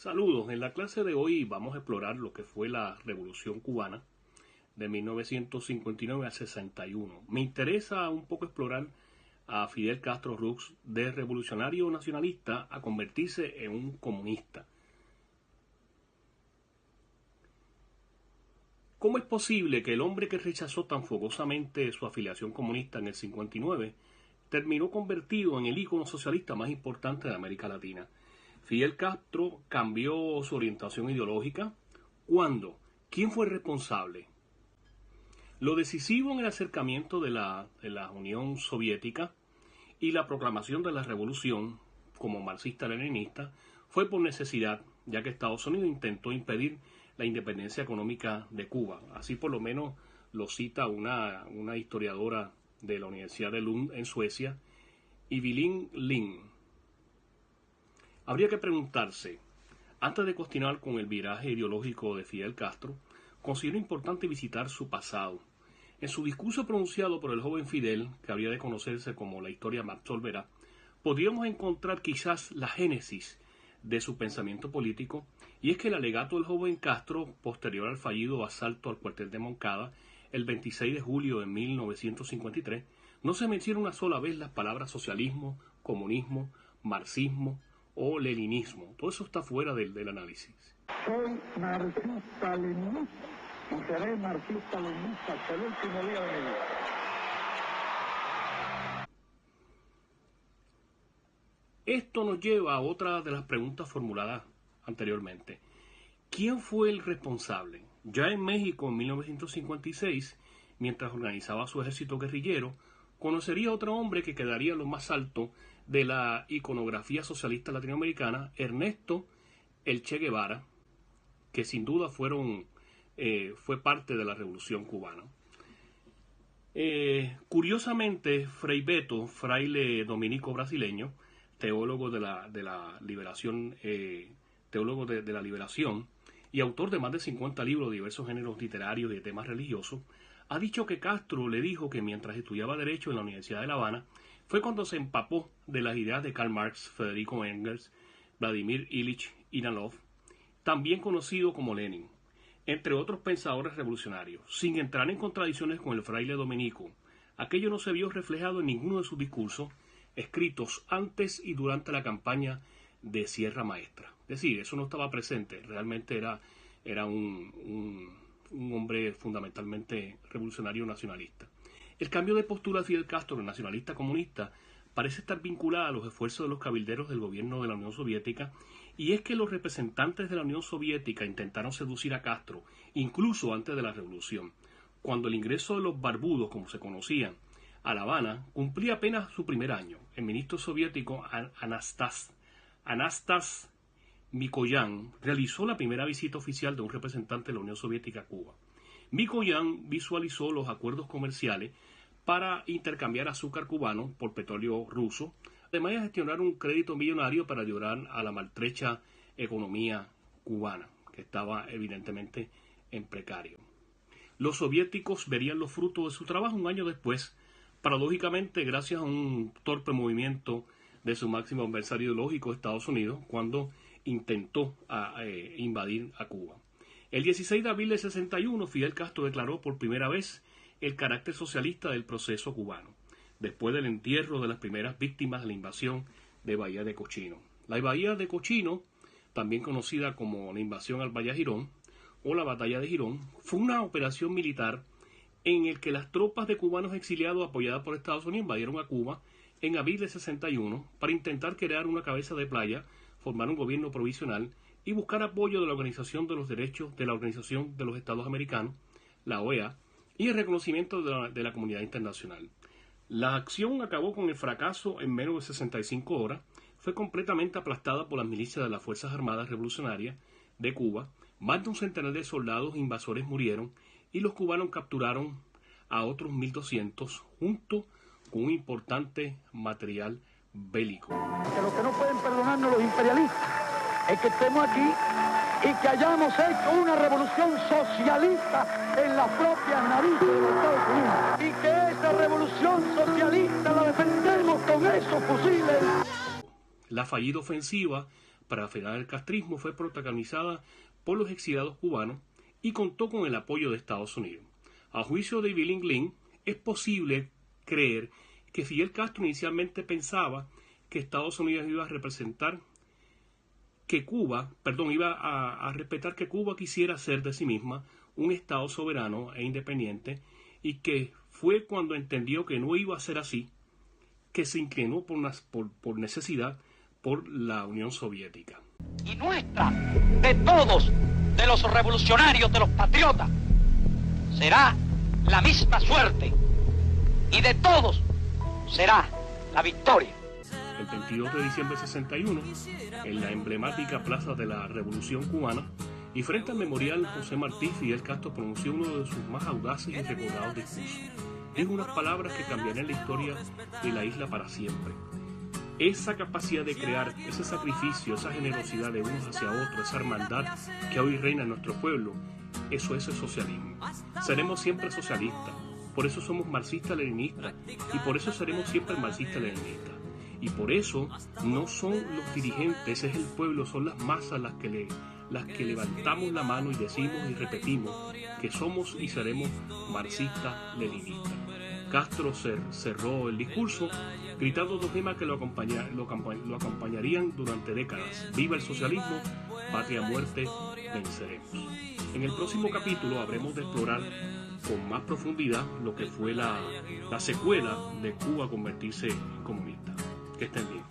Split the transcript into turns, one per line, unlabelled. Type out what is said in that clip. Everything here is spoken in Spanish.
Saludos, en la clase de hoy vamos a explorar lo que fue la Revolución Cubana de 1959 a 61. Me interesa un poco explorar a Fidel Castro Rux, de revolucionario nacionalista a convertirse en un comunista. ¿Cómo es posible que el hombre que rechazó tan fogosamente su afiliación comunista en el 59 terminó convertido en el ícono socialista más importante de América Latina? Fidel Castro cambió su orientación ideológica. ¿Cuándo? ¿Quién fue el responsable? Lo decisivo en el acercamiento de la Unión Soviética y la proclamación de la revolución como marxista-leninista fue por necesidad, ya que Estados Unidos intentó impedir la independencia económica de Cuba. Así por lo menos lo cita una historiadora de la Universidad de Lund en Suecia, Evelyn Lind. Habría que preguntarse, antes de continuar con el viraje ideológico de Fidel Castro, considero importante visitar su pasado. En su discurso pronunciado por el joven Fidel, que habría de conocerse como la historia me absolverá, podríamos encontrar quizás la génesis de su pensamiento político, y es que el alegato del joven Castro, posterior al fallido asalto al cuartel de Moncada, el 26 de julio de 1953, no se menciona una sola vez las palabras socialismo, comunismo, marxismo o leninismo. Todo eso está fuera del análisis.
Soy marxista-leninista y seré marxista-leninista hasta el último día de mi vida.
Esto nos lleva a otra de las preguntas formuladas anteriormente. ¿Quién fue el responsable? Ya en México, en 1956, mientras organizaba su ejército guerrillero, conocería a otro hombre que quedaría en lo más alto de la iconografía socialista latinoamericana, Ernesto el Che Guevara, que sin duda fue parte de la Revolución Cubana. Curiosamente, Frei Beto, fraile dominico brasileño, teólogo de la liberación, y autor de más de 50 libros de diversos géneros literarios y de temas religiosos, ha dicho que Castro le dijo que mientras estudiaba Derecho en la Universidad de La Habana, fue cuando se empapó de las ideas de Karl Marx, Federico Engels, Vladimir Ilich Ivanov, también conocido como Lenin, entre otros pensadores revolucionarios. Sin entrar en contradicciones con el fraile dominico, aquello no se vio reflejado en ninguno de sus discursos escritos antes y durante la campaña de Sierra Maestra. Es decir, eso no estaba presente, realmente era un hombre fundamentalmente revolucionario nacionalista. El cambio de postura de Fidel Castro, el nacionalista comunista, parece estar vinculado a los esfuerzos de los cabilderos del gobierno de la Unión Soviética, y es que los representantes de la Unión Soviética intentaron seducir a Castro, incluso antes de la revolución. Cuando el ingreso de los barbudos, como se conocían, a La Habana, cumplía apenas su primer año, el ministro soviético Anastas Mikoyan realizó la primera visita oficial de un representante de la Unión Soviética a Cuba. Mikoyan visualizó los acuerdos comerciales para intercambiar azúcar cubano por petróleo ruso, además de gestionar un crédito millonario para ayudar a la maltrecha economía cubana, que estaba evidentemente en precario. Los soviéticos verían los frutos de su trabajo un año después, paradójicamente gracias a un torpe movimiento de su máximo adversario ideológico, Estados Unidos, cuando intentó invadir a Cuba. El 16 de abril de 61, Fidel Castro declaró por primera vez el carácter socialista del proceso cubano, después del entierro de las primeras víctimas de la invasión de Bahía de Cochino. La Bahía de Cochino, también conocida como la invasión al Valle Girón o la Batalla de Girón, fue una operación militar en el que las tropas de cubanos exiliados apoyadas por Estados Unidos invadieron a Cuba en abril de 61 para intentar crear una cabeza de playa, formar un gobierno provisional y buscar apoyo de la Organización de los Derechos de la Organización de los Estados Americanos, la OEA, y el reconocimiento de la comunidad internacional. La acción acabó con el fracaso en menos de 65 horas, fue completamente aplastada por las milicias de las Fuerzas Armadas Revolucionarias de Cuba, más de un centenar de soldados invasores murieron y los cubanos capturaron a otros 1.200 junto con un importante material bélico.
Que lo que no pueden perdonarnos los imperialistas es que estemos aquí y que hayamos hecho una revolución socialista en las propias narices de los Estados Unidos. Y que esa revolución socialista la defendemos con esos fusiles.
La fallida ofensiva para frenar el castrismo fue protagonizada por los exiliados cubanos y contó con el apoyo de Estados Unidos. A juicio de Billy Glynn, es posible creer que Fidel Castro inicialmente pensaba que Estados Unidos iba a respetar que Cuba quisiera ser de sí misma un Estado soberano e independiente, y que fue cuando entendió que no iba a ser así que se inclinó por necesidad por la Unión Soviética.
Y nuestra, de todos, de los revolucionarios, de los patriotas, será la misma suerte, y de todos será la victoria.
El 22 de diciembre de 61, en la emblemática Plaza de la Revolución Cubana, y frente al memorial José Martí, Fidel Castro pronunció uno de sus más audaces y recordados discursos. Dijo unas palabras que cambiarían la historia de la isla para siempre. Esa capacidad de crear, ese sacrificio, esa generosidad de unos hacia otros, esa hermandad que hoy reina en nuestro pueblo, eso es el socialismo. Seremos siempre socialistas, por eso somos marxistas-leninistas, y por eso seremos siempre marxistas-leninistas. Y por eso no son los dirigentes, es el pueblo, son las masas las que levantamos la mano y decimos y repetimos que somos y seremos marxistas-leninistas. Castro cerró el discurso gritando dos lemas que lo acompañarían durante décadas: viva el socialismo, patria muerte, venceremos. En el próximo capítulo habremos de explorar con más profundidad lo que fue la secuela de Cuba convertirse en comunista. Que estén bien.